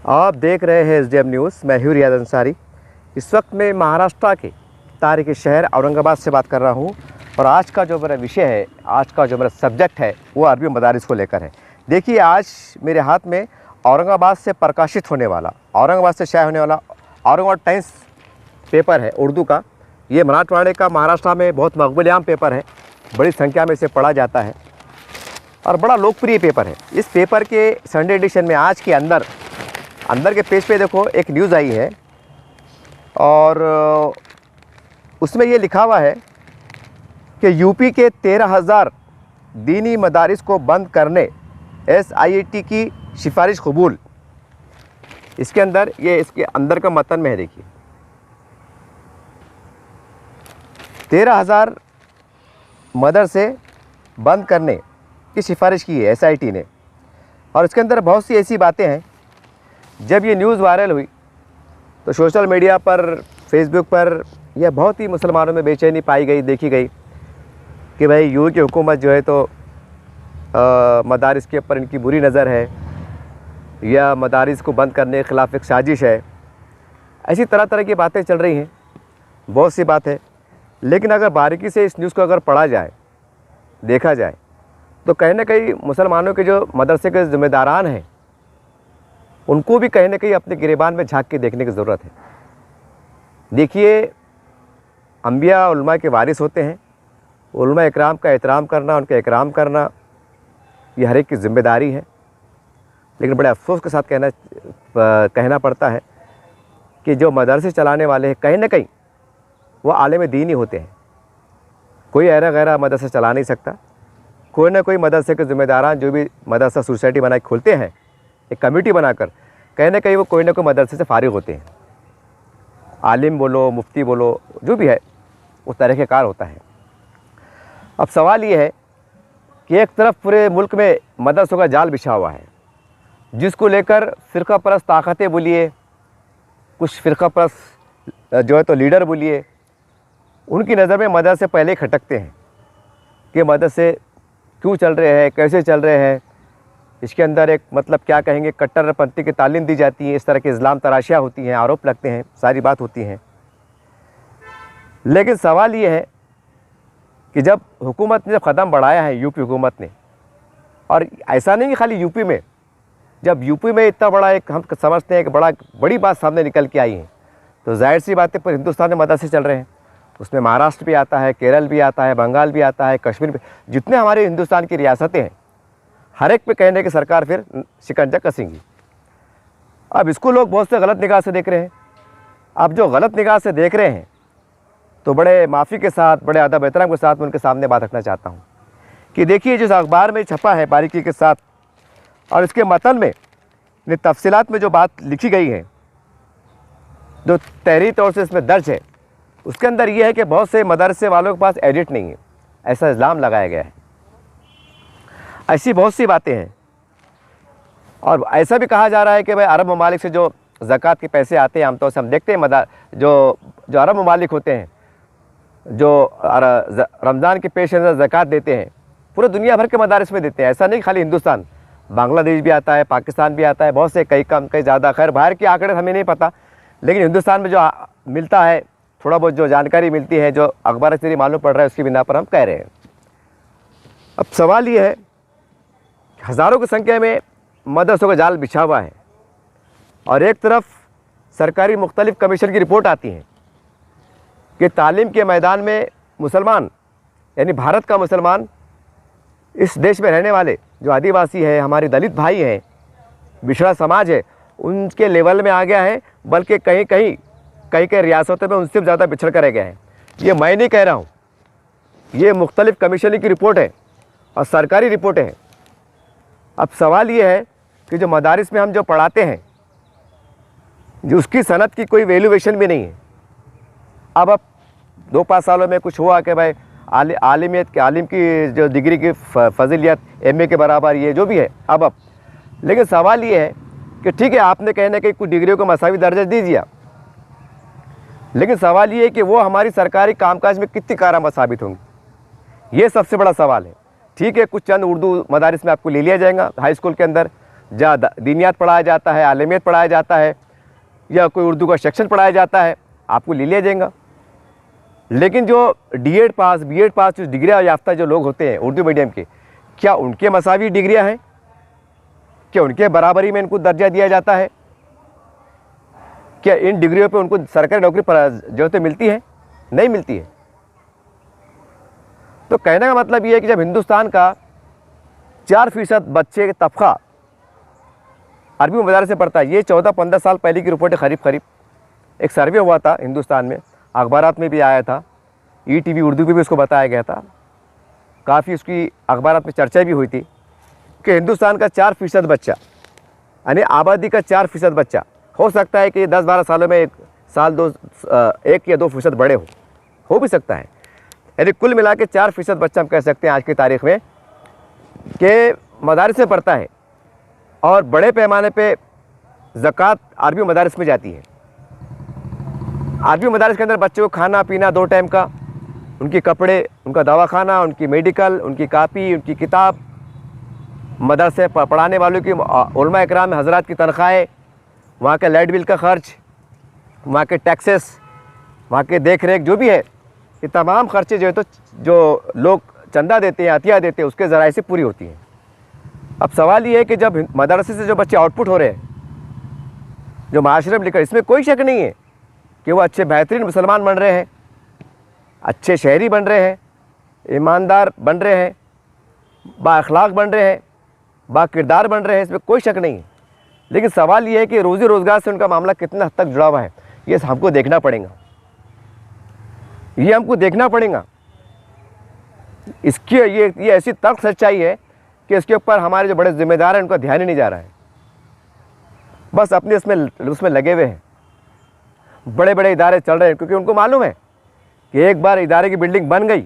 आप देख रहे हैं SDM न्यूज़। मैं हूँ रियाज अंसारी। इस वक्त मैं महाराष्ट्र के तारीखी शहर औरंगाबाद से बात कर रहा हूँ और आज का जो मेरा विषय है, आज का जो मेरा सब्जेक्ट है वो अरबी मदारिस को लेकर है। देखिए, आज मेरे हाथ में औरंगाबाद से प्रकाशित होने वाला, औरंगाबाद से शाये होने वाला औरंगाबाद टाइम्स पेपर है उर्दू का। ये मराठवाड़े का महाराष्ट्र में बहुत मकबूल-ए-आम पेपर है, बड़ी संख्या में इसे पढ़ा जाता है और बड़ा लोकप्रिय पेपर है। इस पेपर के संडे एडिशन में आज के अंदर के पेज पे देखो एक न्यूज़ आई है और उसमें ये लिखा हुआ है कि यूपी के 13,000 दीनी मदारिस को बंद करने SIET की सिफारिश कबूल। इसके अंदर का मतन में है। देखिए, 13,000 मदरसे बंद करने की सिफारिश की है SIET ने और इसके अंदर बहुत सी ऐसी बातें हैं। जब ये न्यूज़ वायरल हुई तो सोशल मीडिया पर, फेसबुक पर यह बहुत ही मुसलमानों में बेचैनी पाई गई, देखी गई कि भाई यूपी की हुकूमत जो है तो मदारिस के ऊपर इनकी बुरी नज़र है या मदारिस को बंद करने के ख़िलाफ़ एक साजिश है। ऐसी तरह तरह की बातें चल रही हैं, बहुत सी बात है। लेकिन अगर बारीकी से इस न्यूज़ को अगर पढ़ा जाए, देखा जाए, तो कहीं ना कहीं मुसलमानों के जो मदरसे के ज़िम्मेदारान हैं उनको भी कहीं ना कहीं अपने गिरेबान में झांक के देखने की ज़रूरत है। देखिए, अंबिया उलमा के वारिस होते हैं। उलमा इकराम का एहतराम करना, उनका इकराम करना, ये हर एक की ज़िम्मेदारी है। लेकिन बड़े अफसोस के साथ कहना पड़ता है कि जो मदरसे चलाने वाले हैं कहीं ना कहीं वो आलिम दीन ही होते हैं। कोई ऐरा गैरा मदरसा चला नहीं सकता। कोई ना कोई मदरसे के ज़िम्मेदारान जो भी मदरसा सोसाइटी बना के खोलते हैं, एक कमेटी बनाकर, कहीं ना कहीं वो कोई ना कोई मदरसे से फारिग होते हैं। आलिम बोलो, मुफ्ती बोलो, जो भी है उस तरह के कार होता है। अब सवाल ये है कि एक तरफ पूरे मुल्क में मदरसों का जाल बिछा हुआ है, जिसको लेकर फ़िरका परस्त ताकतें बोलिए, कुछ फ़िरका परस्त जो है तो लीडर बोलिए, उनकी नज़र में मदरसे पहले ही खटकते हैं कि मदरसे क्यों चल रहे हैं, कैसे चल रहे हैं। इसके अंदर एक मतलब क्या कहेंगे, कट्टरपंथी की तालीम दी जाती है, इस तरह की इस्लाम तराशियाँ होती हैं, आरोप लगते हैं, सारी बात होती हैं। लेकिन सवाल ये है कि जब हुकूमत ने जब कदम बढ़ाया है, यूपी हुकूमत ने, और ऐसा नहीं कि खाली यूपी में, जब यूपी में इतना बड़ा एक हम समझते हैं कि बड़ी बात सामने निकल के आई है, तो जाहिर सी बात है पर हिंदुस्तान में मदरसे चल रहे हैं। उसमें महाराष्ट्र भी आता है, केरल भी आता है, बंगाल भी आता है, कश्मीर भी, जितने हमारे हिंदुस्तान की रियासतें हैं, हर एक पे कहने की सरकार फिर शिकंजा कसेंगी। अब इसको लोग बहुत से गलत निगाह से देख रहे हैं। अब जो गलत निगाह से देख रहे हैं तो बड़े माफ़ी के साथ, बड़े अदब एहतराम के साथ मैं उनके सामने बात रखना चाहता हूँ कि देखिए, जिस अखबार में छपा है बारीकी के साथ और इसके मतन में तफसीलात में जो बात लिखी गई है, जो तहरीरी तौर से इसमें दर्ज है, उसके अंदर ये है कि बहुत से मदरसे वालों के पास एडिट नहीं है, ऐसा इल्ज़ाम लगाया गया है। ऐसी बहुत सी बातें हैं और ऐसा भी कहा जा रहा है कि भाई अरब ममालिक से जो ज़कात के पैसे आते हैं, आमतौर से हम देखते हैं जो अरब ममालिक होते हैं, जो रमज़ान के पेश नज़र ज़कात देते हैं, पूरे दुनिया भर के मदारिस में देते हैं। ऐसा नहीं खाली हिंदुस्तान, बांग्लादेश भी आता है, पाकिस्तान भी आता है, बहुत से, कई कम कई ज़्यादा। खैर बाहर के आंकड़े हमें नहीं पता, लेकिन हिंदुस्तान में जो मिलता है, थोड़ा बहुत जो जानकारी मिलती है, जो अखबार से मालूम पड़ रहा है, उसकी बिना पर हम कह रहे हैं। अब सवाल ये है, हज़ारों की संख्या में मदरसों का जाल बिछा हुआ है और एक तरफ सरकारी मुख्तलिफ कमीशन की रिपोर्ट आती है कि तालीम के मैदान में मुसलमान, यानी भारत का मुसलमान, इस देश में रहने वाले जो आदिवासी है, हमारे दलित भाई हैं, पिछड़ा समाज है, उनके लेवल में आ गया है, बल्कि कई रियासतों में उनसे ज़्यादा पिछड़ कर रह गए हैं। ये मैं नहीं कह रहा हूँ, ये मुख्तलिफ कमीशन की रिपोर्ट है और सरकारी रिपोर्टें हैं। अब सवाल ये है कि जो मदारिस में हम जो पढ़ाते हैं, जो उसकी सनत की कोई वैल्यूएशन भी नहीं है। अब 2-5 सालों में कुछ हुआ कि भाई आलिम की जो डिग्री की फजीलियत MA के बराबर, ये जो भी है अब लेकिन सवाल ये है कि ठीक है, आपने कहने कि कुछ डिग्रियों को मसावी दर्जा दे दिया, लेकिन सवाल ये है कि वो हमारी सरकारी कामकाज में कितनी कारआमद साबित होंगी, ये सबसे बड़ा सवाल है। ठीक है, कुछ चंद उर्दू मदारिस में आपको ले लिया जाएगा हाई स्कूल के अंदर, जहाँ दीनियात पढ़ाया जाता है, आलमियत पढ़ाया जाता है, या कोई उर्दू का सेक्शन पढ़ाया जाता है, आपको ले लिया जाएगा। लेकिन जो डीएड पास, बीएड पास, जो डिग्रियाँ याफ्ता जो लोग होते हैं उर्दू मीडियम के, क्या उनके मसावी डिग्रियाँ हैं? क्या उनके बराबरी में इनको दर्जा दिया जाता है? क्या इन डिग्रियों पे उनको सरकारी नौकरी पर जो तो मिलती है? नहीं मिलती है। तो कहने का मतलब ये है कि जब हिंदुस्तान का 4% बच्चे का तबका अरबी मदारिस से पढ़ता है, ये 14-15 साल पहले की रिपोर्ट है। करीब एक सर्वे हुआ था हिंदुस्तान में, अखबारात में भी आया था, ईटीवी उर्दू पे भी उसको बताया गया था, काफ़ी उसकी अखबारात में चर्चा भी हुई थी कि हिंदुस्तान का 4% बच्चा, यानी आबादी का 4% बच्चा, हो सकता है कि 10-12 सालों में 1 या 2% बड़े हो भी सकता है। यानी कुल मिला के 4% बच्चा हम कह सकते हैं आज की तारीख़ में कि मदारिस में पढ़ता है, और बड़े पैमाने पे ज़कात अरबी मदारिस में जाती है। अरबी मदारिस के अंदर बच्चों को खाना पीना 2 टाइम का, उनके कपड़े, उनका दवाखाना, उनकी मेडिकल, उनकी कापी, उनकी किताब, मदरसे पढ़ाने वालों की, उलमा इकराम हज़रात की तनख्वाहें, वहाँ के लाइट बिल का ख़र्च, वहाँ के टैक्सेस, वहाँ के देख रेख जो भी है, ये तमाम खर्चे जो है तो जो लोग चंदा देते हैं, अतिया देते हैं, उसके ज़राए से पूरी होती हैं। अब सवाल ये है कि जब मदरसे से जो बच्चे आउटपुट हो रहे हैं, जो माशरे में लिखा, इसमें कोई शक नहीं है कि वो अच्छे बेहतरीन मुसलमान बन रहे हैं, अच्छे शहरी बन रहे हैं, ईमानदार बन रहे हैं, बाअखलाक बन रहे हैं, बाकिरदार बन रहे हैं, इसमें कोई शक नहीं है। लेकिन सवाल ये है कि रोज़ी रोज़गार से उनका मामला कितना हद तक जुड़ा हुआ है, ये हमको देखना पड़ेगा, ये हमको देखना पड़ेगा। इसकी ये ऐसी तर्क सच्चाई है कि इसके ऊपर हमारे जो बड़े ज़िम्मेदार हैं उनका ध्यान ही नहीं जा रहा है, बस अपने उसमें लगे हुए हैं। बड़े बड़े इदारे चल रहे हैं क्योंकि उनको मालूम है कि एक बार इदारे की बिल्डिंग बन गई,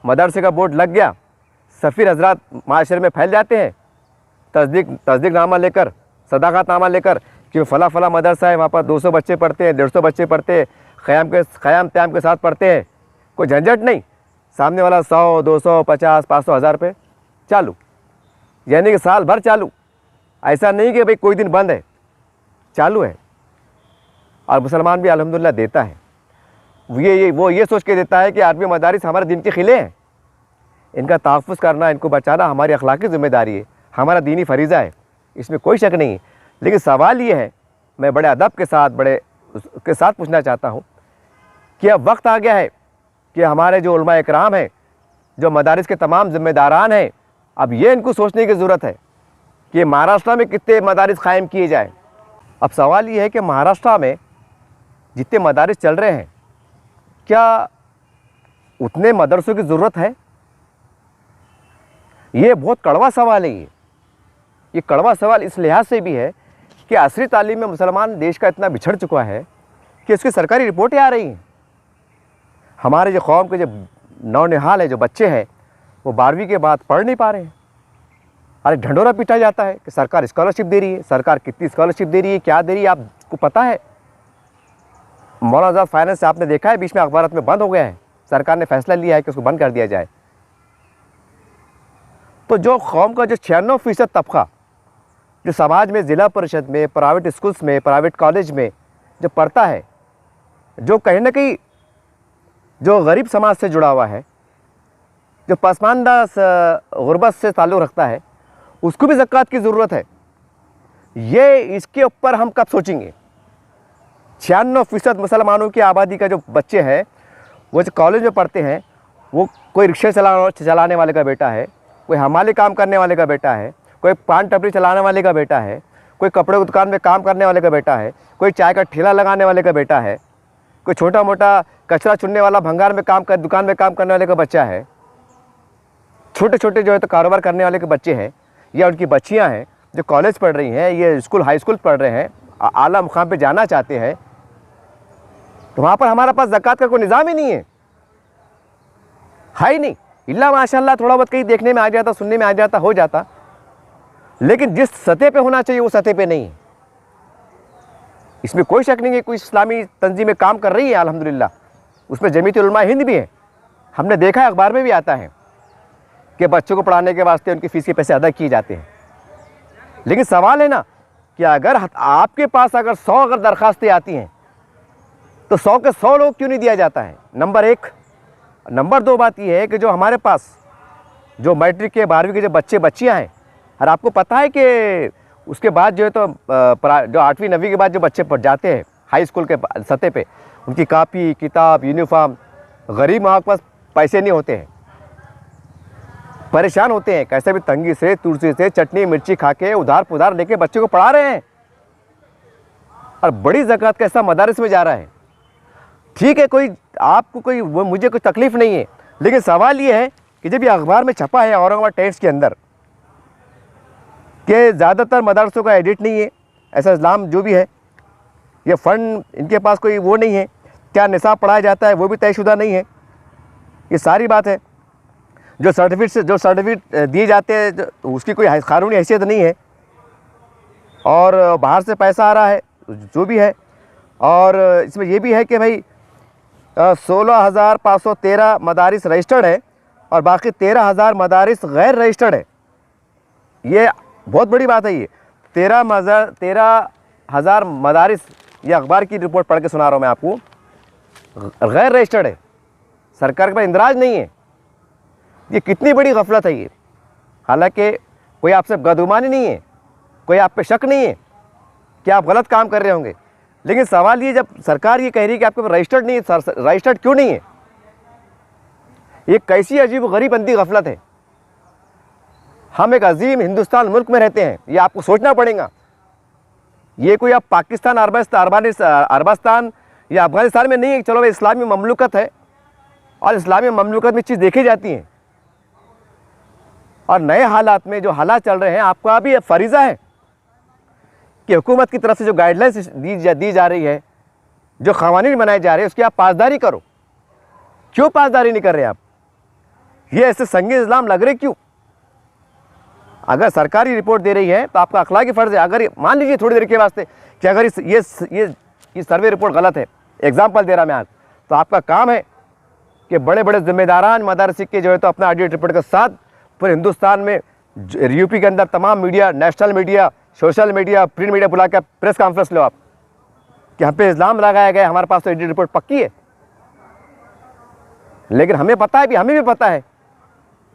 मदरसे का बोर्ड लग गया, सफ़ीर हजरात माशरे में फैल जाते हैं, तस्दीक नामा लेकर, सदाकत नामा लेकर कि फ़ला फ़ला मदरसा है, वहाँ पर 200 बच्चे पढ़ते हैं, 150 बच्चे पढ़ते हैं, क़याम त्याम के साथ पढ़ते हैं, कोई झंझट नहीं। सामने वाला 100, 200, 50, 500, 1000 रुपये चालू, यानी कि साल भर चालू। ऐसा नहीं कि भाई कोई दिन बंद है, चालू है। और मुसलमान भी अल्हम्दुलिल्लाह देता है। वो ये सोच के देता है कि अरबी मदारिस हमारे दिन के खिले हैं, इनका तहफ़्फ़ुज़ करना, इनको बचाना हमारी अखलाकी ज़िम्मेदारी है, हमारा दीनी फ़रीज़ा है, इसमें कोई शक नहीं है। लेकिन सवाल ये है, मैं बड़े अदब के साथ, उसके साथ पूछना चाहता हूँ कि अब वक्त आ गया है कि हमारे जो उलमा इकराम हैं, जो मदारिस के तमाम ज़िम्मेदारान हैं, अब ये इनको सोचने की ज़रूरत है कि महाराष्ट्र में कितने मदारिस कायम किए जाए। अब सवाल ये है कि महाराष्ट्र में जितने मदारिस चल रहे हैं, क्या उतने मदरसों की ज़रूरत है? ये बहुत कड़वा सवाल है। ये कड़वा सवाल इस लिहाज से भी है कि असरी तालीम में मुसलमान देश का इतना बिछड़ चुका है कि इसकी सरकारी रिपोर्टें आ रही हैं। हमारे जो कौम के जो नौनिहाल है, जो बच्चे हैं, वो 12वीं के बाद पढ़ नहीं पा रहे हैं। अरे ढंढोरा पीटा जाता है कि सरकार स्कॉलरशिप दे रही है, सरकार कितनी स्कॉलरशिप दे रही है, क्या दे रही है, आपको पता है? मौलाना आज़ाद फाइनेंस आपने देखा है, बीच में अखबारात में बंद हो गया है, सरकार ने फैसला लिया है कि उसको बंद कर दिया जाए। तो जो कौम का जो 96% तबका जो समाज में, ज़िला परिषद में, प्राइवेट स्कूल्स में, प्राइवेट कॉलेज में जो पढ़ता है, जो कहीं ना कहीं जो गरीब समाज से जुड़ा हुआ है, जो पसमानदा गुरबत से ताल्लुक़ रखता है, उसको भी ज़कात की ज़रूरत है। ये इसके ऊपर हम कब सोचेंगे? 96% मुसलमानों की आबादी का जो बच्चे हैं, वो जो कॉलेज में पढ़ते हैं, वो कोई रिक्शे चलाने वाले का बेटा है, कोई हमाली काम करने वाले का बेटा है, कोई पान टपरी चलाने वाले का बेटा है, कोई कपड़े की दुकान में काम करने वाले का बेटा है, कोई चाय का ठेला लगाने वाले का बेटा है, कोई छोटा मोटा कचरा चुनने वाला भंगार में दुकान में काम करने वाले का बच्चा है, छोटे छोटे जो है तो कारोबार करने वाले के बच्चे हैं, या उनकी बच्चियां हैं जो कॉलेज पढ़ रही हैं, ये स्कूल हाई स्कूल पढ़ रहे हैं, आला मुकाम पे जाना चाहते हैं, तो वहाँ पर हमारे पास ज़कात का कोई निज़ाम ही नहीं है ही नहीं। इल्ला माशाअल्लाह थोड़ा बहुत कहीं देखने में आ जाता, सुनने में आ जाता, हो जाता, लेकिन जिस सतह पे होना चाहिए वो सतह पे नहीं है। इसमें कोई शक नहीं है, कोई इस्लामी तंजीमें काम कर रही है अल्हम्दुलिल्लाह, उसमें जमीयत उलमा हिंद भी है। हमने देखा है, अखबार में भी आता है कि बच्चों को पढ़ाने के वास्ते उनकी फ़ीस के पैसे अदा किए जाते हैं। लेकिन सवाल है ना कि अगर आपके पास अगर 100 अगर दरखास्तें आती हैं तो 100 के 100 लोग क्यों नहीं दिया जाता है, नंबर एक। नंबर दो बात यह है कि जो हमारे पास जो मैट्रिक के 12वीं के जो बच्चे बच्चियां हैं, और आपको पता है कि उसके बाद जो है तो जो 8वीं 9वीं के बाद जो बच्चे पढ़ जाते हैं हाई स्कूल के सतह पे, उनकी कापी किताब यूनिफॉर्म, गरीब माँ के पास पैसे नहीं होते हैं, परेशान होते हैं, कैसे भी तंगी से तुलसी से चटनी मिर्ची खा के उधार पुधार लेके बच्चे को पढ़ा रहे हैं, और बड़ी ज़कात का हिस्सा मदारिस में जा रहा है। ठीक है, कोई आपको कोई मुझे कोई तकलीफ़ नहीं है, लेकिन सवाल ये है कि जब ये अखबार में छपा है औरंगाबाद टाइम्स के अंदर कि ज़्यादातर मदरसों का एडिट नहीं है, ऐसा इस्लाम जो भी है, ये फ़ंड इनके पास कोई वो नहीं है, क्या निसाब पढ़ाया जाता है वो भी तयशुदा नहीं है, ये सारी बात है। जो सर्टिफिकेट दिए जाते हैं उसकी कोई कानूनी हैसियत नहीं है, और बाहर से पैसा आ रहा है जो भी है। और इसमें ये भी है कि भाई 16,513 मदारिस रजिस्टर्ड है और बाकी 13,000 मदारिस गैर रजिस्टर्ड है। ये बहुत बड़ी बात है। ये 13,000 मदारिस, ये अखबार की रिपोर्ट पढ़ के सुना रहा हूँ मैं आपको, गैर रजिस्टर्ड है, सरकार के पास इंदराज नहीं है। ये कितनी बड़ी गफलत है ये। हालांकि कोई आपसे बदगुमानी नहीं है, कोई आप पे शक नहीं है कि आप गलत काम कर रहे होंगे, लेकिन सवाल ये, जब सरकार ये कह रही है कि आपके पास रजिस्टर्ड नहीं है, रजिस्टर्ड क्यों नहीं है? ये कैसी अजीब गरीब अंधी गफलत है। हम एक अजीम हिंदुस्तान मुल्क में रहते हैं, ये आपको सोचना पड़ेगा। ये कोई आप पाकिस्तान, अरबस्तान या अफगानिस्तान में नहीं है। चलो भाई इस्लामी ममलुकत है और इस्लामी ममलुकत में चीज़ देखी जाती हैं, और नए हालात में जो हालात चल रहे हैं, आपका भी फरीज़ा है कि हुकूमत की तरफ से जो गाइडलाइंस दी जा रही है, जो क़वानीन बनाए जा रहे हैं, उसकी आप पासदारी करो। क्यों पासदारी नहीं कर रहे आप? ये ऐसे संगीन इस्लाम लग रहे क्यों? अगर सरकारी रिपोर्ट दे रही है तो आपका अखलाकी फ़र्ज़ है। अगर मान लीजिए थोड़ी देर के वास्ते कि अगर ये सर्वे रिपोर्ट गलत है, एग्जाम्पल दे रहा मैं आज, तो आपका काम है कि बड़े बड़े जिम्मेदारान मदारसी के जो है तो अपना ऑडिट रिपोर्ट के साथ पूरे हिंदुस्तान में, यूपी के अंदर तमाम media, national media, social media, print media बुला के प्रेस कॉन्फ्रेंस लो आप कि हम पे इल्ज़ाम लगाया गया, हमारे पास तो ऑडिट रिपोर्ट पक्की है। लेकिन हमें पता है, भी हमें भी पता है,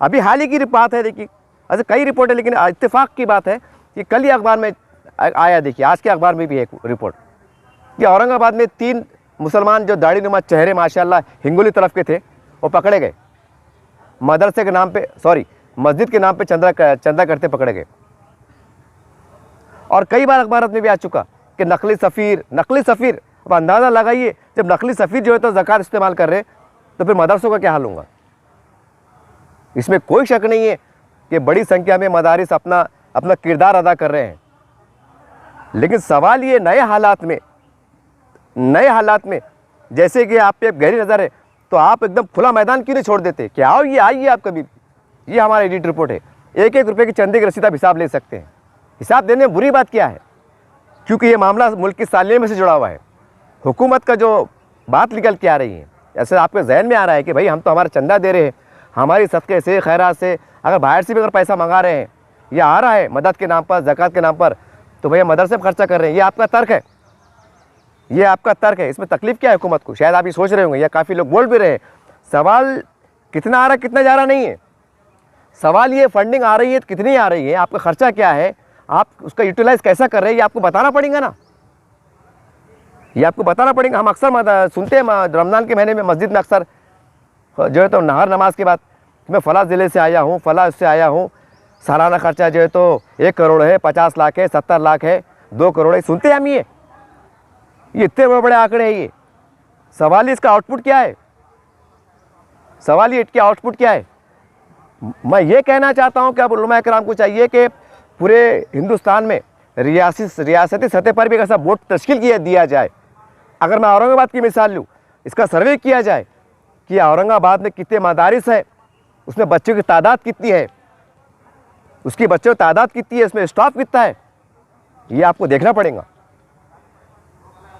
अभी हाल ही की बात है, देखिए ऐसे कई रिपोर्ट है, लेकिन इत्तेफाक की बात है कि कल ही अखबार में आया, देखिए आज के अखबार में भी है एक रिपोर्ट कि औरंगाबाद में 3 मुसलमान जो दाढ़ी नुमा चेहरे माशाल्लाह हिंगोली तरफ के थे, वो पकड़े गए। मदरसे के नाम पे, सॉरी मस्जिद के नाम पे चंदा करते पकड़े गए। और कई बार अखबार में भी आ चुका कि नकली सफ़ीर। अब अंदाज़ा लगाइए, जब नकली सफ़ीर जो है तो ज़कात इस्तेमाल कर रहे तो फिर मदरसों का क्या हाल होगा? इसमें कोई शक नहीं है कि बड़ी संख्या में मदारिस अपना किरदार अदा कर रहे हैं। लेकिन सवाल ये, नए हालात में जैसे कि आप पे गहरी नज़र है, तो आप एकदम खुला मैदान क्यों नहीं छोड़ देते कि आओ ये आइए आप कभी, ये हमारा एडिट रिपोर्ट है, 1-1 रुपये की चंदे की रसीद आप हिसाब ले सकते हैं। हिसाब देने में बुरी बात क्या है? क्योंकि ये मामला मुल्क की सालियत में से जुड़ा हुआ है। हुकूमत का जो बात निकल के आ रही है, ऐसे आपके जहन में आ रहा है कि भाई हम तो हमारा चंदा दे रहे हैं, हमारी सदक़े से खैरात से, अगर बाहर से भी अगर पैसा मंगा रहे हैं या आ रहा है मदद के नाम पर, ज़कात के नाम पर, तो भैया मदरसे पर खर्चा कर रहे हैं। ये आपका तर्क है, ये आपका तर्क है। इसमें तकलीफ़ क्या है हुकूमत को? शायद आप ये सोच रहे होंगे, या काफ़ी लोग बोल भी रहे हैं। सवाल कितना आ रहा है कितना जा रहा नहीं है, सवाल ये फंडिंग आ रही है तो कितनी आ रही है, आपका खर्चा क्या है, आप उसका यूटिलाइज़ कैसा कर रहे हैं, ये आपको बताना पड़ेगा ना, ये आपको बताना पड़ेगा। हम अक्सर सुनते हैं रमज़ान के महीने में मस्जिद में अक्सर जो है तो नहर नमाज के बाद, मैं फ़लाँ ज़िले से आया हूँ, फ़लाँ उससे आया हूँ, सालाना खर्चा जो है तो 1 करोड़ है, 50 लाख है, 70 लाख है, 2 करोड़ है, सुनते हैं हम। ये इतने बड़े बड़े आंकड़े हैं। ये सवाल इसका आउटपुट क्या है? सवाल ये इसका आउटपुट क्या है? मैं ये कहना चाहता हूँ कि अब उलमा इकराम को चाहिए कि पूरे हिंदुस्तान में रियासती सतह पर भी एक ऐसा बोर्ड तश्कील दिया जाए। अगर मैं औरंगाबाद की मिसाल लूँ, इसका सर्वे किया जाए कि औरंगाबाद में कितने मदारिस है, उसमें बच्चों की तादाद कितनी है, उसकी बच्चों की तादाद कितनी है, उसमें स्टाफ कितना है, ये आपको देखना पड़ेगा।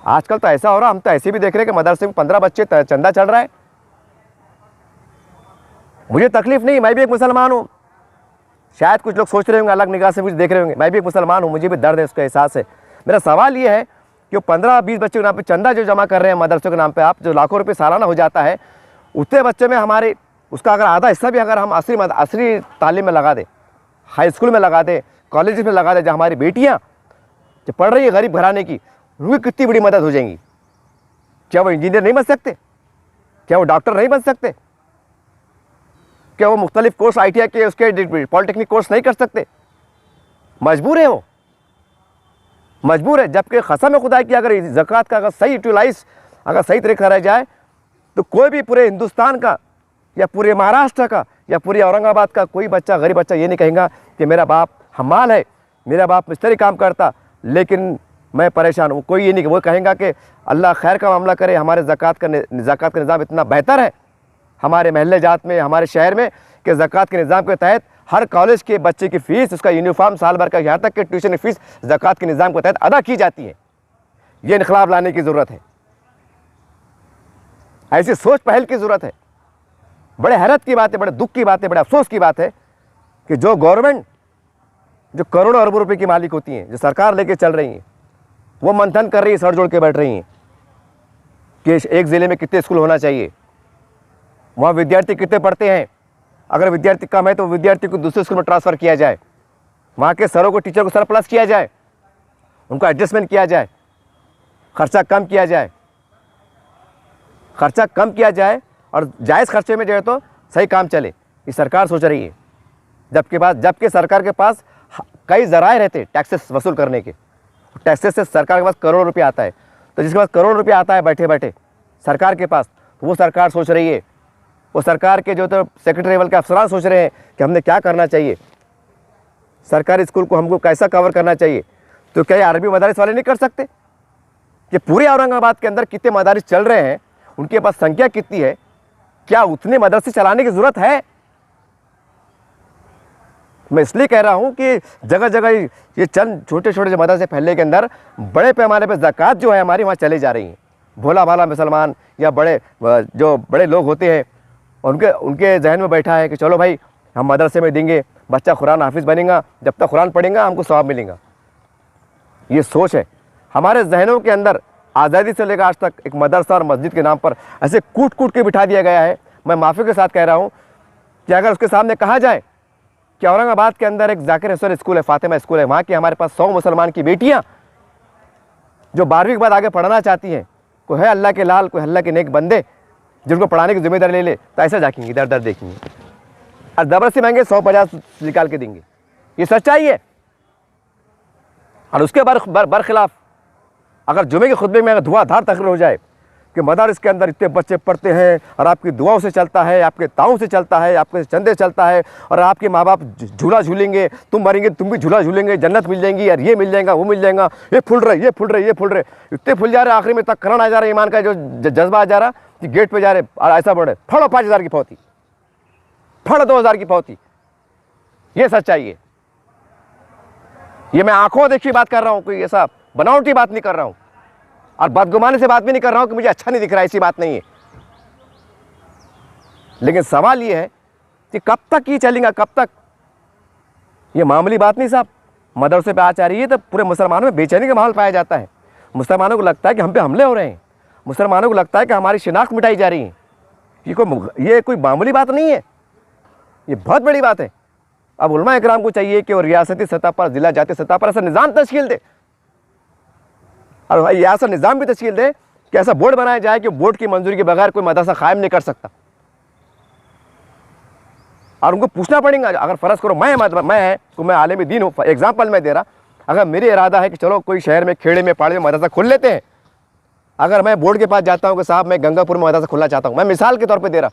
आजकल तो ऐसा हो रहा, हम तो ऐसे भी देख रहे हैं कि मदरसे में 15 बच्चे चंदा चढ़ रहा है। मुझे तकलीफ़ नहीं, मैं भी एक मुसलमान हूँ, शायद कुछ लोग सोच रहे होंगे, अलग निगाह से कुछ देख रहे होंगे, मैं भी एक मुसलमान हूँ, मुझे भी दर्द है, उसका एहसास है। मेरा सवाल ये है कि 15-20 बच्चों के नाम पे चंदा जो जमा कर रहे हैं मदरसों के नाम पे, आप जो लाखों रुपए सालाना हो जाता है, उतने बच्चे में हमारे उसका अगर आधा हिस्सा भी अगर हम असली तालीम में लगा दें, हाई स्कूल में लगा दें, कॉलेज में लगा दें, जो हमारी बेटियाँ जो पढ़ रही है गरीब घराने की, उनकी कितनी बड़ी मदद हो जाएंगी। क्या वो इंजीनियर नहीं बन सकते? क्या वो डॉक्टर नहीं बन सकते? क्या वो मुख्तलिफ कोर्स ITI के उसके पॉलिटेक्निक कोर्स नहीं कर सकते? मजबूर है, वो मजबूर है। जबकि कसम खुदा की अगर ज़कात का अगर सही यूटिलाइज अगर सही तरीका रह जाए तो कोई भी पूरे हिंदुस्तान का या पूरे महाराष्ट्र का या पूरे औरंगाबाद का कोई बच्चा, गरीब बच्चा, ये नहीं कहेगा कि मेरा बाप हमाल है, मेरा बाप मिस्त्री काम करता लेकिन मैं परेशान हूँ। कोई ये नहीं, वो कहेगा कि अल्लाह खैर का मामला करे, हमारे ज़कात का निज़ाम इतना बेहतर है हमारे महल्ले जात में, हमारे शहर में, कि ज़कात के निज़ाम के तहत हर कॉलेज के बच्चे की फ़ीस, उसका यूनिफॉर्म साल भर का, यहाँ तक कि ट्यूशन की फ़ीस ज़कात के निज़ाम के तहत अदा की जाती है। ये इनकलाब लाने की ज़रूरत है, ऐसी सोच पहल की ज़रूरत है। बड़े हैरत की बात है, बड़े दुख की बात है, बड़े अफसोस की बात है कि जो गवर्नमेंट जो करोड़ों अरबों रुपए की मालिक होती हैं, जो सरकार लेके चल रही हैं, वो मंथन कर रही है, सर जोड़ के बैठ रही हैं कि एक ज़िले में कितने स्कूल होना चाहिए, वहाँ विद्यार्थी कितने पढ़ते हैं, अगर विद्यार्थी कम है तो विद्यार्थी को दूसरे स्कूल में ट्रांसफ़र किया जाए, वहाँ के सरों को, टीचर को सरप्लस किया जाए, उनका एडजस्टमेंट किया जाए, खर्चा कम किया जाए, खर्चा कम किया जाए और जायज़ खर्चे में जो है तो सही काम चले। ये सरकार सोच रही है। जबकि सरकार के पास कई ज़राए रहते टैक्सेस वसूल करने के, टैक्सेस से सरकार के पास करोड़ों रुपये आता है। तो जिसके पास करोड़ रुपये आता है बैठे बैठे सरकार के पास, तो वो सरकार सोच रही है, वो सरकार के जो तो सेक्रेटरी लेवल के अफसरान सोच रहे हैं कि हमने क्या करना चाहिए, सरकारी स्कूल को हमको कैसा कवर करना चाहिए। तो क्या ये अरबी मदारिस वाले नहीं कर सकते? कि पूरे औरंगाबाद के अंदर कितने मदारिस चल रहे हैं, उनके पास संख्या कितनी है, क्या उतने मदरसे चलाने की ज़रूरत है? मैं इसलिए कह रहा हूँ कि जगह जगह ये चंद छोटे छोटे जो मदरसे फैलने के अंदर बड़े पैमाने पर ज़कात जो है हमारी वहाँ चले जा रही हैं। भोला भाला मुसलमान या जो बड़े लोग होते हैं, उनके जहन में बैठा है कि चलो भाई हम मदरसे में देंगे, बच्चा कुरान हाफिज़ बनेगा, जब तक कुरान पढ़ेगा हमको सवाब मिलेगा। ये सोच है हमारे जहनों के अंदर। आज़ादी से लेकर आज तक एक मदरसा और मस्जिद के नाम पर ऐसे कूट कूट के बिठा दिया गया है। मैं माफ़ी के साथ कह रहा हूँ कि अगर उसके सामने कहा जाए कि औरंगाबाद के अंदर एक जाकिर हुसैन स्कूल है, फातिमा स्कूल है, वहाँ की हमारे पास 100 मुसलमान की बेटियाँ जो 12वीं के बाद आगे पढ़ना चाहती हैं, कोई है अल्लाह के लाल, कोई अल्लाह के नेक बंदे जिनको पढ़ाने की जिम्मेदारी ले ले, तो ऐसा जाकेंगे, इधर उधर देखेंगे और ज़बरदस्ती मांगे 150 निकाल के देंगे। ये सच्चाई है। और उसके बरखिलाफ़ अगर जुमे के खुतबे में अगर धुआंधार तकरीर हो जाए कि मदारिस के अंदर इतने बच्चे पढ़ते हैं और आपकी दुआओं से चलता है, आपके ताओं से चलता है, आपके चंदे चलता है और आपके माँ बाप झूला झूलेंगे, तुम मरेंगे तुम भी झूला झूलेंगे, जन्नत मिल जाएंगी और ये मिल जाएगा वो मिल जाएगा, ये फूल रहे ये फूल रहे ये फूल रहे, इतने फूल जा रहे आखिरी में तक करण आ जा रहा है, ईमान का जो जज्बा आ जा रहा कि गेट पर जा रहे और ऐसा बढ़े फड़ो 5000 की फौती, फड़ो 2000 की फौती। ये सच्चाई है। ये मैं आंखों देखी बात कर रहा हूँ, कोई ऐसा बनावटी बात नहीं कर रहा हूँ और बदगुमानी से बात भी नहीं कर रहा हूँ कि मुझे अच्छा नहीं दिख रहा है, ऐसी बात नहीं है। लेकिन सवाल ये है कि कब तक ये चलेगा, कब तक? ये मामूली बात नहीं साहब। मदरसे पे आज आ रही है तो पूरे मुसलमानों में बेचैनी का माहौल पाया जाता है। मुसलमानों को लगता है कि हम पे हमले हो रहे हैं, मुसलमानों को लगता है कि हमारी शिनाख्त मिटाई जा रही है। ये कोई मामूली बात नहीं है, ये बहुत बड़ी बात है। अब उलमा इकराम को चाहिए कि वो रियासती सतह पर, ज़िला जाती सतह पर ऐसा निज़ाम तश्कील दे और भाई ऐसा निज़ाम भी तश्कील दे कि ऐसा बोर्ड बनाया जाए कि बोर्ड की मंजूरी के बगैर कोई मदरसा कायम नहीं कर सकता। और उनको पूछना पड़ेगा, अगर फ़र्ज़ करो मैं आलिम दीन हूँ, एग्जाम्पल मैं दे रहा, अगर मेरी इरादा है कि चलो कोई शहर में, खेड़े में, पहाड़ी में मदरसा खोल लेते हैं, अगर मैं बोर्ड के पास जाता हूँ कि साहब मैं गंगापुर में मदरसा खोलना चाहता हूँ, मैं मिसाल के तौर पर दे रहा,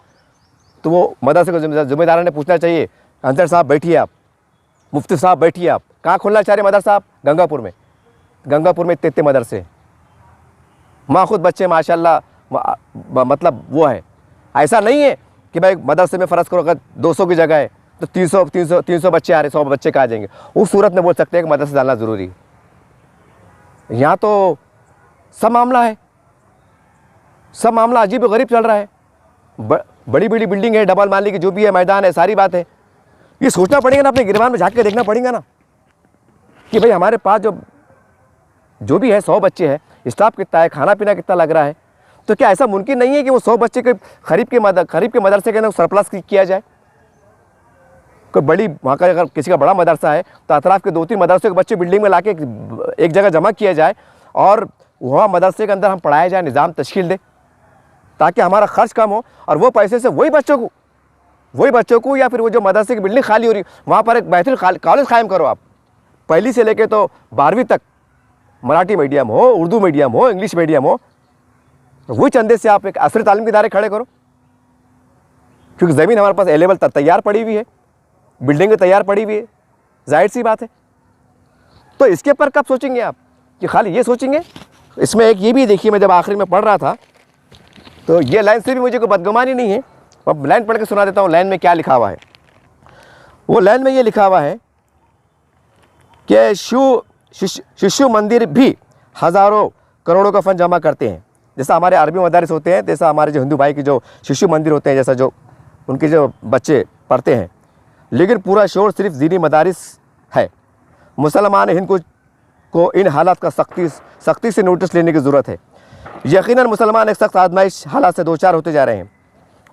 तो वो मदरसे को जिम्मेदार ने पूछना चाहिए, अंसर साहब बैठिए, आप मुफ्ती साहब बैठिए, आप कहाँ खोलना चाह रहे मदरसा? आप गंगापुर में। गंगापुर में इतने मदरसे, माँ खुद बच्चे माशाल्लाह, मतलब वो है। ऐसा नहीं है कि भाई मदरसे में फ़र्ज़ करो अगर 200 की जगह है तो 300 बच्चे आ रहे, 100 बच्चे कहाँ जाएंगे? उस सूरत में बोल सकते हैं कि मदरसा डालना ज़रूरी है। यहाँ तो सब मामला है, सब मामला अजीब गरीब चल रहा है। बड़ी बड़ी बिल्डिंग है, डबल माली की जो भी है, मैदान है, सारी बात है। ये सोचना पड़ेगा ना, अपने गिरबान में झाँक के देखना पड़ेगा ना कि भाई हमारे पास जो भी है 100 बच्चे हैं, स्टाफ कितना है, खाना पीना कितना लग रहा है, तो क्या ऐसा मुमकिन नहीं है कि वो 100 बच्चे के खरीब के मदरसे के अंदर सरप्लस किया जाए? कोई बड़ी वहाँ का अगर किसी का बड़ा मदरसा है तो अतराफ़ के 2-3 मदरसे के बच्चे बिल्डिंग में लाके एक जगह जमा किया जाए और वहाँ मदरसे के अंदर हम पढ़ाया जाए, निज़ाम तश्कील दे, ताकि हमारा खर्च कम हो और वो पैसे से वही बच्चों को या फिर वो जो मदरसे की बिल्डिंग खाली हो रही वहाँ पर एक बेहतरीन कॉलेज कायम करो आप। पहली से लेके तो 12वीं तक मराठी मीडियम हो, उर्दू मीडियम हो, इंग्लिश मीडियम हो, वही चंदे से आप एक असरी तालीम के इदारे खड़े करो, क्योंकि ज़मीन हमारे पास अवेलेबल तैयार पड़ी हुई है, बिल्डिंगें तैयार पड़ी हुई है, जाहिर सी बात है। तो इसके ऊपर कब सोचेंगे आप कि खाली ये सोचेंगे? इसमें एक ये भी देखिए, मैं जब आखिर में पढ़ रहा था तो ये लाइन से भी मुझे कोई बदगुमानी नहीं है, अब लाइन पढ़ के सुना देता हूँ लाइन में क्या लिखा हुआ है। वो लाइन में ये लिखा हुआ है कि शिशु मंदिर भी हज़ारों करोड़ों का फंड जमा करते हैं। जैसा हमारे अरबी मदारिस होते हैं, जैसा हमारे जो हिंदू भाई के जो शिशु मंदिर होते हैं, जैसा जो उनके जो बच्चे पढ़ते हैं, लेकिन पूरा शोर सिर्फ दीनी मदारिस है। मुसलमान हिंद को इन हालात का सख्ती से नोटिस लेने की ज़रूरत है। यकीनन मुसलमान एक सख्त आजमाइश हालात से दो चार होते जा रहे हैं,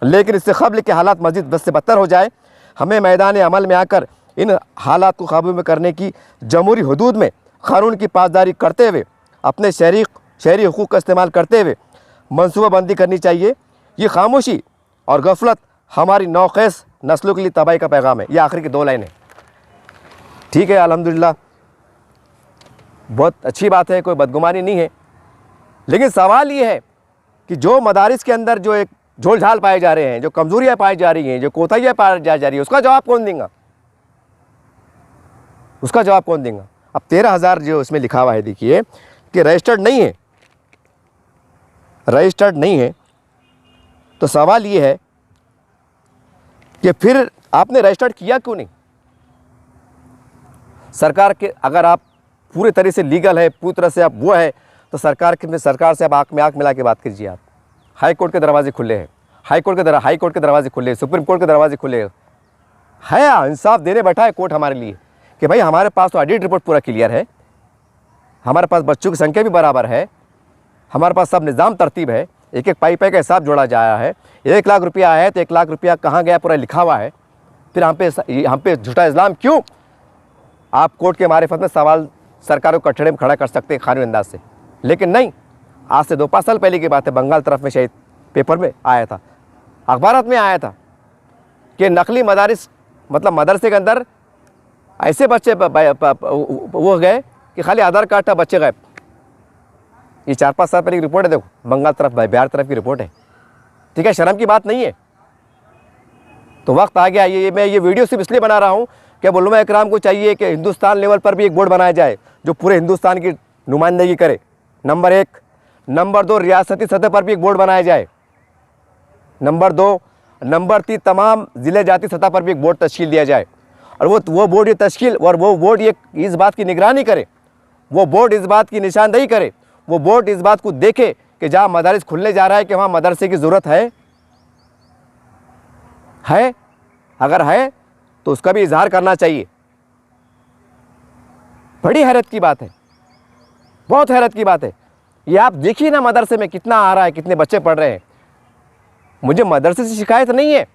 लेकिन इससे क़ब्ल के हालात मज़ीद बद से बदतर हो जाए, हमें मैदान अमल में आकर इन हालात को काबू में करने की जमहूरी हदूद में क़ानून की पासदारी करते हुए अपने शहरी हुकूक़ का इस्तेमाल करते हुए मनसूबाबंदी करनी चाहिए। ये खामोशी और गफलत हमारी नौख़ैस नस्लों के लिए तबाही का पैगाम है। ये आखिर की 2 लाइनें। ठीक है, अल्हम्दुलिल्लाह, बहुत अच्छी बात है, कोई बदगुमानी नहीं है, लेकिन सवाल ये है कि जो मदारिस के अंदर जो एक झोल झाल पाए जा रहे हैं, जो कमज़ोरियाँ पाई जा रही हैं, जो कोताहियाँ पाई जा रही है, उसका जवाब कौन देगा? उसका जवाब कौन देगा? अब 13,000 जो इसमें लिखा हुआ है, देखिए कि रजिस्टर्ड नहीं है, तो सवाल ये है कि फिर आपने रजिस्टर्ड किया क्यों नहीं? सरकार के, अगर आप पूरे तरह से लीगल है, पूरी तरह से आप वो है, तो सरकार से आप आँख में आँख मिला के बात कीजिए। आप हाई कोर्ट के दरवाजे खुले हैं, हाई कोर्ट के दरवाजे खुले हैं, सुप्रीम कोर्ट के दरवाजे खुले हैं। इंसाफ देने बैठा है कोर्ट हमारे लिए कि भाई हमारे पास तो ऑडिट रिपोर्ट पूरा क्लियर है, हमारे पास बच्चों की संख्या भी बराबर है, हमारे पास सब निज़ाम तरतीब है, एक एक पाई का हिसाब जोड़ा जाया है, 1 लाख रुपया आया है तो 1 लाख रुपया कहाँ गया पूरा लिखा हुआ है। फिर हम पे झूठा इल्ज़ाम क्यों? आप कोर्ट के मारिफत में सवाल सरकार को कटड़े में खड़ा कर सकते हैं कानूनी अंदाज से, लेकिन नहीं। आज से 2-5 साल पहले की बात है, बंगाल तरफ में शायद पेपर में आया था, अखबारात में आया था कि नकली मदारिस, मतलब मदरसे के अंदर ऐसे बच्चे वो गए कि खाली आधार कार्ड था, बच्चे गए। ये 4-5 साल पहले की रिपोर्ट है, देखो बंगाल तरफ, बिहार तरफ की रिपोर्ट है। ठीक है, शर्म की बात नहीं है। तो वक्त आ गया, मैं ये वीडियो सिर्फ इसलिए बना रहा हूँ कि उलमा इकराम को चाहिए कि हिंदुस्तान लेवल पर भी एक बोर्ड बनाया जाए जो पूरे हिंदुस्तान की नुमाइंदगी करे, नंबर 1। नंबर 2, रियासती सतह पर भी एक बोर्ड बनाया जाए, नंबर 2। नंबर 3, तमाम ज़िले जाती सतह पर भी एक बोर्ड तश्कील दिया जाए, और वो बोर्ड ये तश्कील और वो बोर्ड ये इस बात की निगरानी करे, वो बोर्ड इस बात की निशानदेही करे, वो बोर्ड इस बात को देखे कि जहाँ मदारिस खुलने जा रहा है कि वहाँ मदरसे की ज़रूरत है। अगर है तो उसका भी इजहार करना चाहिए। बड़ी हैरत की बात है, बहुत हैरत की बात है। ये आप देखिए ना, मदरसे में कितना आ रहा है, कितने बच्चे पढ़ रहे हैं। मुझे मदरसे से शिकायत नहीं है,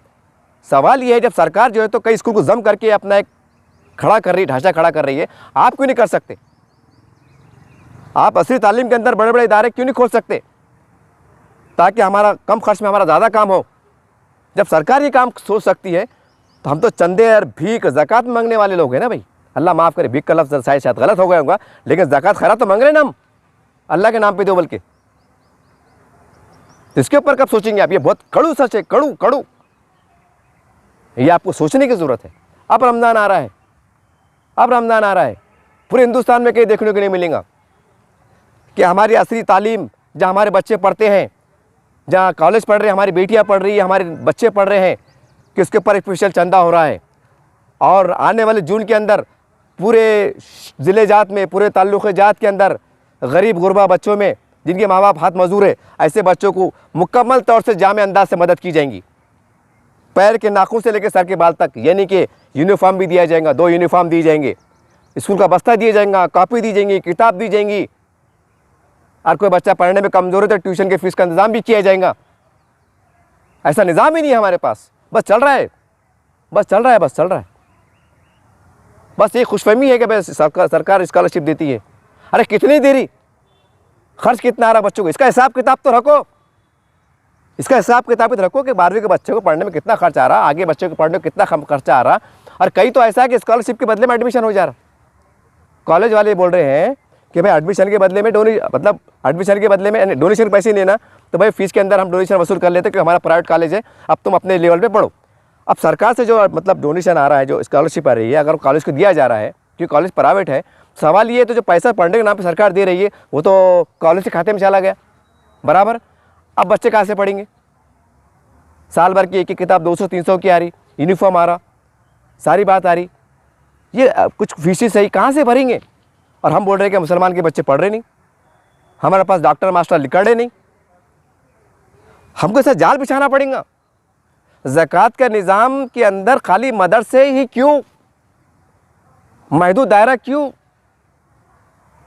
सवाल ये है जब सरकार जो है तो कई स्कूल को जम करके अपना एक ढांचा खड़ा कर रही है, आप क्यों नहीं कर सकते? आप असली तालीम के अंदर बड़े बड़े इदारे क्यों नहीं खोल सकते, ताकि हमारा कम खर्च में हमारा ज़्यादा काम हो? जब सरकार ये काम सोच सकती है तो हम तो चंदे और भीख ज़कात मांगने वाले लोग हैं ना भाई। अल्लाह माफ़ करे, भीख का लफ्ज़ शायद गलत हो गया होगा, लेकिन ज़कात खैरात तो मांग रहे हैं ना हम, अल्लाह के नाम पे दो बल्कि। तो इसके ऊपर कब सोचेंगे आप? ये बहुत कड़ू सच है, कड़ू। ये आपको सोचने की ज़रूरत है। अब रमज़ान आ रहा है, पूरे हिंदुस्तान में कहीं देखने को नहीं मिलेगा कि हमारी असली तालीम जहाँ हमारे बच्चे पढ़ते हैं, जहाँ कॉलेज पढ़ रहे हैं, हमारी बेटियाँ पढ़ रही है, हमारे बच्चे पढ़ रहे हैं, कि उसके ऊपर स्पेशल चंदा हो रहा है। और आने वाले जून के अंदर पूरे ज़िले जात में, पूरे ताल्लुक़ जात के अंदर गरीब गुरबा बच्चों में, जिनके माँ बाप हाथ मजदूर है, ऐसे बच्चों को मुकम्मल तौर से जामे अंदाज से मदद की जाएंगी, पैर के नाखून से लेकर सर के बाल तक। यानी कि यूनिफॉर्म भी दिया जाएगा, 2 यूनिफॉर्म दिए जाएंगे, स्कूल का बस्ता दिया जाएगा, कॉपी दी जाएंगी, किताब दी जाएंगी। और कोई बच्चा पढ़ने में कमज़ोर है तो ट्यूशन के फीस का इंतज़ाम भी किया जाएगा। ऐसा निज़ाम ही नहीं है हमारे पास, बस चल रहा है, बस चल रहा है, बस चल रहा है। बस ये खुशफहमी है कि बस सरकार स्कॉलरशिप देती है। अरे कितनी देरी, खर्च कितना आ रहा बच्चों को, इसका हिसाब किताब तो रखो, इसका हिसाब किताब तो रखो कि 12वीं के बच्चे को पढ़ने में कितना खर्च आ रहा, आगे बच्चे को पढ़ने में कितना खर्चा आ रहा। और कई तो ऐसा है कि स्कॉलरशिप के बदले में एडमिशन हो जा रहा। कॉलेज वाले बोल रहे हैं कि भाई एडमिशन के बदले में एडमिशन के बदले में डोनेशन पैसे नहीं लेना, तो भाई फीस के अंदर हम डोनेशन वसूल कर लेते हैं कि हमारा प्राइवेट कॉलेज है, अब तुम अपने लेवल पे पढ़ो। अब सरकार से जो डोनेशन आ रहा है, जो स्कॉलरशिप आ रही है, अगर कॉलेज को दिया जा रहा है क्योंकि कॉलेज प्राइवेट है, सवाल ये है तो जो पैसा पढ़ने के नाम पर सरकार दे रही है वो तो कॉलेज के खाते में चला गया बराबर। अब बच्चे कहाँ से पढ़ेंगे? साल भर की एक किताब 200-300 की आ रही, यूनिफॉर्म आ रहा, सारी बात आ रही, ये कुछ फीसें सही कहाँ से भरेंगे? और हम बोल रहे हैं कि मुसलमान के बच्चे पढ़ रहे नहीं, हमारे पास डॉक्टर मास्टर लिखा रहे नहीं, हमको ऐसा जाल बिछाना पड़ेगा। ज़कात के निज़ाम के अंदर खाली मदरसे ही क्यों, महदूद दायरा क्यों,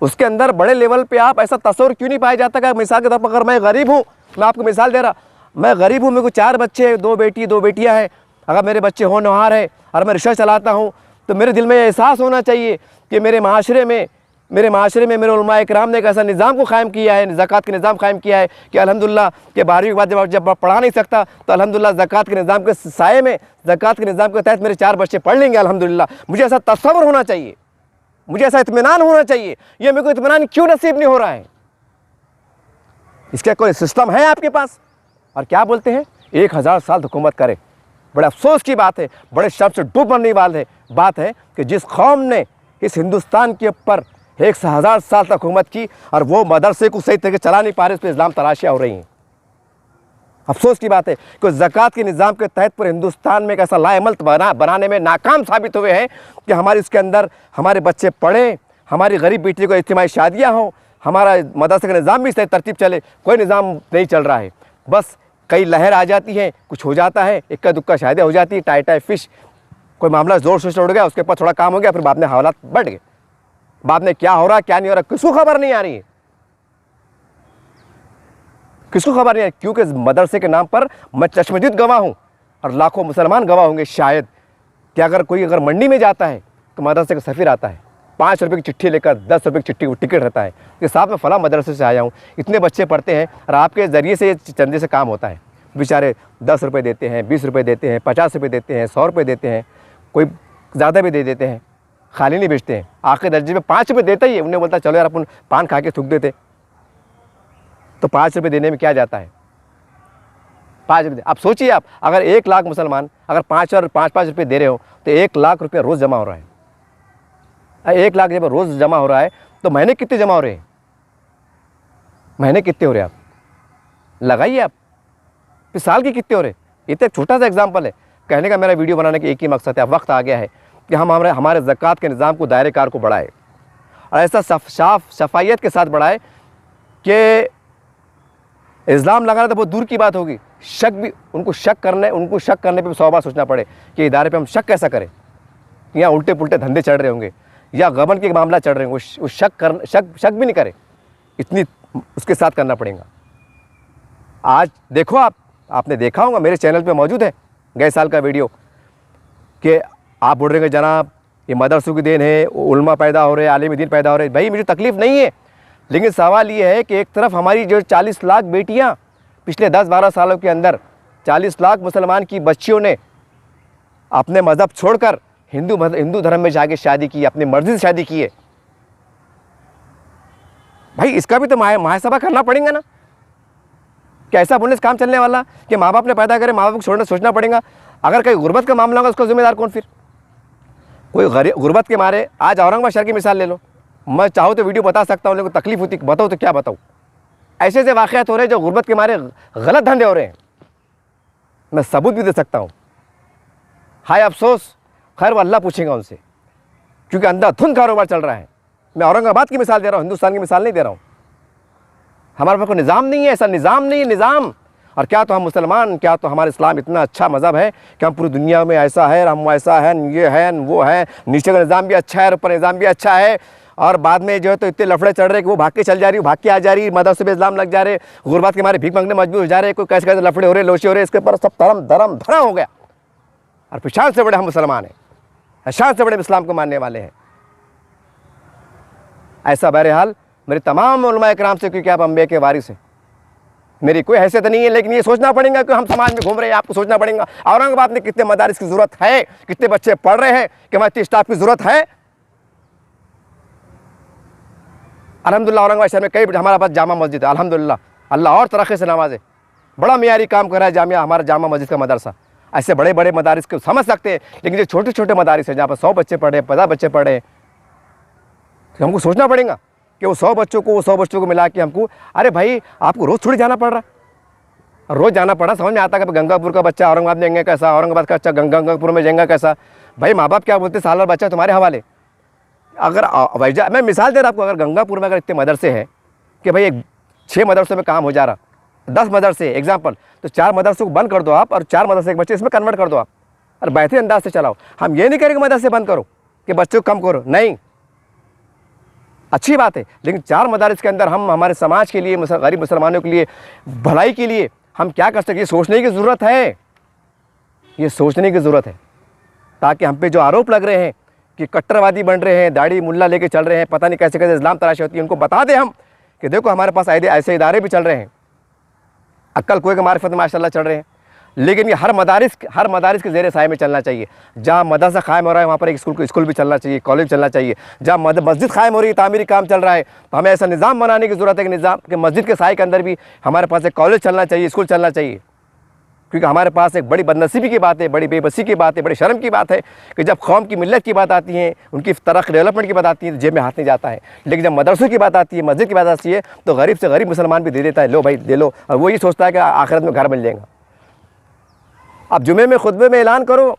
उसके अंदर बड़े लेवल पे आप ऐसा तस्वर क्यों नहीं पाया जाता? कि मिसाल के तौर पर अगर मैं गरीब हूँ, मैं आपको मिसाल दे रहा, मैं गरीब हूँ, मेरे को 4 बच्चे, 2 बेटी 2 बेटियाँ हैं, अगर मेरे बच्चे होनहार है और मैं रिक्शा चलाता हूँ, तो मेरे दिल में एहसास होना चाहिए कि मेरे माशरे में मेरे उलमा इकराम ने एक ऐसा निज़ाम को कायम किया है, ज़कात के निज़ाम कायम किया है कि अल्हम्दुलिल्लाह के 12वीं के बाद जब पढ़ा नहीं सकता तो अल्हम्दुलिल्लाह ज़कात के निज़ाम के साए में, ज़कात के निज़ाम के तहत मेरे 4 बच्चे पढ़ लेंगे अल्हम्दुलिल्लाह। मुझे ऐसा तस्वर होना चाहिए, मुझे ऐसा इत्मीनान होना चाहिए। ये मेरे को इत्मीनान क्यों नसीब नहीं हो रहा है? इसका कोई सिस्टम है आपके पास? और क्या बोलते हैं 1000 साल हुकूमत करे। बड़े अफसोस की बात है, बड़े शर्म से डूब मरने वाली बात है कि जिस कौम ने इस हिंदुस्तान के ऊपर 1000 साल तक हुकूमत की और वो मदरसे को सही तरीके चला नहीं पा रहे, इस पर इस्लाम तराशियाँ हो रही हैं। अफसोस की बात है कि ज़कात के निज़ाम के तहत पूरे हिंदुस्तान में एक ऐसा लाएमल बनाने में नाकाम साबित हुए हैं कि हमारे इसके अंदर हमारे बच्चे पढ़ें, हमारी गरीब बेटी को इज्तिमाई शादियाँ हों, हमारा मदरसे का निज़ाम भी सही तरतीब चले, कोई निज़ाम नहीं चल रहा है। बस कई लहर आ जाती है, कुछ हो जाता है, इक्का दुक्का शादियाँ हो जाती है, टाई फिश, कोई मामला ज़ोर शोर से उड़ गया, उसके ऊपर थोड़ा काम हो गया, फिर बाद में हालात बढ़ गए, बाद में क्या हो रहा क्या नहीं हो रहा किसको खबर नहीं आ रही है, किसको खबर नहीं है। क्योंकि मदरसे के नाम पर मैं चश्मदीद गवाह हूँ और लाखों मुसलमान गवाह होंगे शायद कि अगर मंडी में जाता है तो मदरसे का सफ़ीर आता है, 5 रुपये की चिट्ठी लेकर, 10 रुपये की चिट्ठी टिकट रहता है कि साहब मैं फ़लाँ मदरसे से आया हूँ, इतने बच्चे पढ़ते हैं और आपके ज़रिए से चंदे से काम होता है। बेचारे 10 रुपये देते हैं, 20 रुपये देते हैं, 50 रुपये देते हैं, 100 रुपये देते हैं, कोई ज़्यादा भी दे देते हैं, खाली नहीं बेचते हैं। आखिर दर्जे में 5 रुपये देता ही है, उन्हें बोलता चलो यार अपन पान खा के थूक देते, तो 5 रुपये देने में क्या जाता है, 5 रुपये। अब सोचिए आप, अगर 1 लाख मुसलमान अगर 5 और 5 रुपये दे रहे हो तो 1 लाख रुपये रोज़ जमा हो रहा है। 1 लाख जब रोज़ जमा हो रहा है तो महीने कितने जमा हो रहे हैं, महीने कितने हो रहे हैं आप लगाइए आप, फिर साल के कितने हो रहे हैं। ये तो एक छोटा सा एग्जाम्पल है। कहने का मेरा वीडियो बनाने का एक ही मकसद है, अब वक्त आ गया है कि हम हमारे ज़कात के निज़ाम को, दायरे कार को बढ़ाए और ऐसा साफ सफाइयत के साथ बढ़ाए कि इल्ज़ाम लगाना तो बहुत दूर की बात होगी, शक भी उनको शक करने पर 100 बार सोचना पड़े कि इदारे पे हम शक कैसा करें, या उल्टे पुल्टे धंधे चढ़ रहे होंगे या गबन के मामला चढ़ रहे होंगे, वो शक भी नहीं करे, इतनी उसके साथ करना पड़ेगा। आज देखो आपने देखा होगा, मेरे चैनल पे मौजूद है गए साल का वीडियो कि आप बोल रहे हैं जनाब ये मदरसों की देन है, उलमा पैदा हो रहे हैं, आलिम दीन पैदा हो रहे हैं। भाई मुझे तकलीफ़ नहीं है, लेकिन सवाल ये है कि एक तरफ हमारी जो 40 लाख बेटियां पिछले 10-12 सालों के अंदर 40 लाख मुसलमान की बच्चियों ने अपने मज़हब छोड़कर हिंदू धर्म में जाके शादी की, अपनी मर्ज़ी से शादी की है। भाई इसका भी तो महासभा करना पड़ेगा ना, क्या ऐसा बोलने से काम चलने वाला कि माँ बाप ने पैदा करे, माँ बाप को छोड़ना सोचना पड़ेगा। अगर कहीं गुर्बत का मामला होगा उसका जिम्मेदार कौन? फिर कोई गुर्बत के मारे, आज औरंगाबाद शहर की मिसाल ले लो, मैं चाहूँ तो वीडियो बता सकता हूँ, लेकिन तकलीफ होती बताओ तो क्या बताऊँ। ऐसे ऐसे वाक़यात हो रहे हैं जो गुर्बत के मारे गलत धंधे हो रहे हैं, मैं सबूत भी दे सकता हूँ। हाय अफसोस, खैर वो अल्लाह पूछेगा उनसे, क्योंकि अंधाधुंध कारोबार चल रहा है। मैं औरंगाबाद की मिसाल दे रहा हूँ, हिंदुस्तान की मिसाल नहीं दे रहा हूँ। हमारे पास कोई निज़ाम नहीं है, ऐसा निज़ाम नहीं है, निज़ाम। और क्या तो हम मुसलमान, क्या तो हमारा इस्लाम इतना अच्छा मज़हब है कि हम पूरी दुनिया में ऐसा है, हम ऐसा है, ये है, वो है, नीचे का निज़ाम भी अच्छा है और ऊपर निज़ाम भी अच्छा है। और बाद में जो है तो इतने लफड़े चढ़ रहे कि वो भाग के चल जा रही, भाग के आ जा रही, मदरसे पे इस्लाम लग जा रहे, गुरबात के हमारे भीख मांगने मजबूर हो जा रहे, कोई कैसे कैसे लफड़े हो रहे, लोचे हो रहे, इसके ऊपर सब धर्म धर्म धरा हो गया। और फिर शान से बड़े हम मुसलमान हैं, शान से बड़े इस्लाम को मानने वाले हैं। ऐसा बहरहाल मेरे तमाम उलमा इकराम से, क्योंकि आप अम्बिया के वारिस हैं, मेरी कोई हैसियत नहीं है, लेकिन ये सोचना पड़ेगा कि हम समाज में घूम रहे हैं, आपको सोचना पड़ेगा औरंगाबाद में कितने मदारिस की ज़रूरत है, कितने बच्चे पढ़ रहे हैं, कि हमारे स्टाफ की ज़रूरत है। अल्हम्दुलिल्लाह औरंगाबाद शहर में कई हमारे पास जामा मस्जिद है, अल्हम्दुलिल्लाह, अल्लाह और तरक्की से नवाजे, बड़ा मियारी काम कर रहा है जामिया हमारा जामा मस्जिद का मदरसा। ऐसे बड़े बड़े मदारिस को समझ सकते हैं, लेकिन जो छोटे छोटे मदारिस हैं जहाँ पर 100 बच्चे पढ़े, 50 बच्चे पढ़े, तो हमको सोचना पड़ेगा कि वो 100 बच्चों को मिला के हमको, अरे भाई आपको रोज़ थोड़ी जाना पड़ रहा, रोज़ जाना पड़ा, समझ में आता है कि गंगापुर का बच्चा औरंगाबाद में जाएंगे कैसा, औरंगाबाद का बच्चा गंगापुर में जाएंगे कैसा। भाई माँ बाप क्या बोलते, साल भर बच्चा तुम्हारे हवाले। अगर वैजा मैं मिसाल दे रहा आपको, अगर गंगापुर में अगर इतने मदरसे हैं कि भाई 6 मदरसों में काम हो जा रहा, 10 मदरसे एग्जाम्पल, तो 4 मदरसों को बंद कर दो आप और 4 मदरसे के बच्चे इसमें कन्वर्ट कर दो आप, और बेहतरीन अंदाज से चलाओ। हम ये नहीं करेंगे मदरसे बंद करो कि बच्चों को कम करो, नहीं, अच्छी बात है, लेकिन 4 मदारिस के अंदर हम हमारे समाज के लिए, गरीब मुसलमानों के लिए, भलाई के लिए हम क्या कर सकते हैं, सोचने की ज़रूरत है, ये सोचने की ज़रूरत है, ताकि हम पे जो आरोप लग रहे हैं कि कट्टरवादी बन रहे हैं, दाढ़ी मुल्ला लेके चल रहे हैं, पता नहीं कैसे कैसे इस्लाम तराशी होती है, उनको बता दें हम कि देखो हमारे पास ऐसे इदारे भी चल रहे हैं, अक्ल कोई के मारिफत में माशाल्लाह चल रहे हैं, लेकिन ये हर मदारिस के ज़ेरे साए में चलना चाहिए। जहाँ मदरसा कायम हो रहा है वहाँ पर एक स्कूल भी चलना चाहिए, कॉलेज चलना चाहिए। जहाँ मस्जिद कायम हो रही है, तामीरी काम चल रहा है, तो हमें ऐसा निज़ाम बनाने की ज़रूरत है कि निज़ाम के मस्जिद के साए के अंदर भी हमारे पास एक कॉलेज चलना चाहिए, स्कूल चलना चाहिए। क्योंकि हमारे पास एक बड़ी बदनसीबी की बात है, बड़ी बेबसी की बात है, बड़ी शर्म की बात है कि जब कौम की मिल्लत की बात आती है, उनकी तरक्की डेवलपमेंट की बात आती है तो जेब में हाथ नहीं जाता है, लेकिन जब मदरसों की बात आती है, मस्जिद की बात आती है, तो गरीब से गरीब मुसलमान भी दे देता है, लो भाई दे लो, और वो ये सोचता है कि आखिरत में घर मिल जाएगा। अब जुमे में खुतबे में ऐलान करो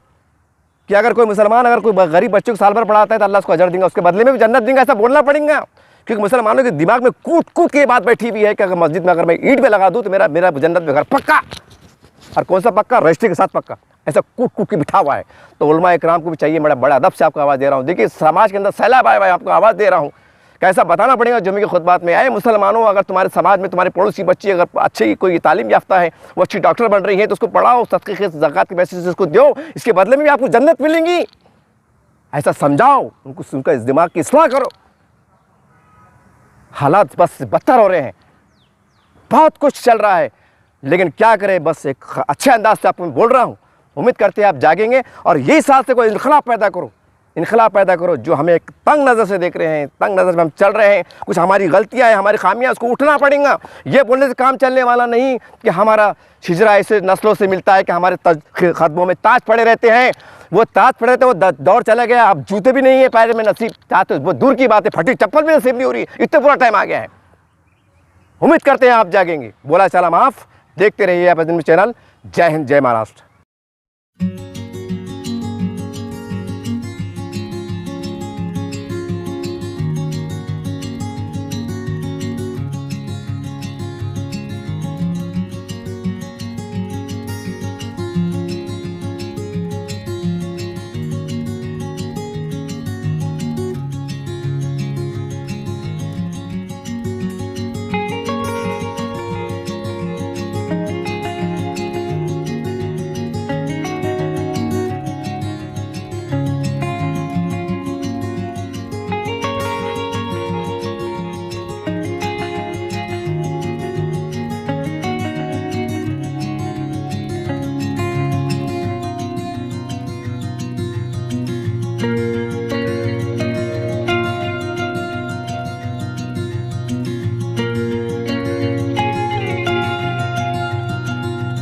कि अगर कोई मुसलमान अगर कोई गरीब बच्चों को साल भर पढ़ाता है तो अल्लाह उसको अजर देंगे, उसके बदले में भी जन्नत देंगे, ऐसा बोलना पड़ेगा। क्योंकि मुसलमानों के दिमाग में कूट के बात बैठी हुई है कि अगर मस्जिद में अगर मैं ईंट पे लगा दूँ तो मेरा जन्नत में घर पक्का, और कौन सा पक्का, रजिस्ट्री के साथ पक्का, ऐसा कूट के बिठा हुआ है। तो उलमा इकराम को भी चाहिए, बड़ा अदब से आपको आवाज़ दे रहा हूँ। देखिए समाज के अंदर सैलाब आए भाई, आपको आवाज़ दे रहा हूँ, कैसा बताना पड़ेगा जुमे के खुतबात में, आए मुसलमानों, अगर तुम्हारे समाज में तुम्हारे पड़ोसी बच्ची अगर अच्छी कोई तालीम याफ्ता है, वो अच्छी डॉक्टर बन रही है, तो उसको पढ़ाओ, सदक़े के ज़कात के पैसे से उसको दो, इसके बदले में भी आपको जन्नत मिलेंगी। ऐसा समझाओ उनको, उनका इस दिमाग की इस्लाह करो। हालात बस बदतर हो रहे हैं, बहुत कुछ चल रहा है, लेकिन क्या करें, बस एक अच्छे अंदाज से आपको मैं बोल रहा हूँ। उम्मीद करते हैं आप जागेंगे और यही साथ से कोई इनकलाब पैदा करो। जो हमें एक तंग नज़र से देख रहे हैं, तंग नज़र में हम चल रहे हैं, कुछ हमारी गलतियाँ हैं, हमारी खामियाँ, उसको उठना पड़ेगा। ये बोलने से काम चलने वाला नहीं कि हमारा हिजरा ऐसे नस्लों से मिलता है कि हमारे कदमों में ताज पड़े रहते हैं, वो ताज पड़े रहते, वो दौर चला गया, अब जूते भी नहीं है पैर में नसीब, ताज वो दूर की बात है, फटी चप्पल भी नसीब नहीं हो रही, इतना पूरा टाइम आ गया है। उम्मीद करते हैं आप जागेंगे। बोला चला माफ़, देखते रहिए आप चैनल। जय हिंद, जय महाराष्ट्र।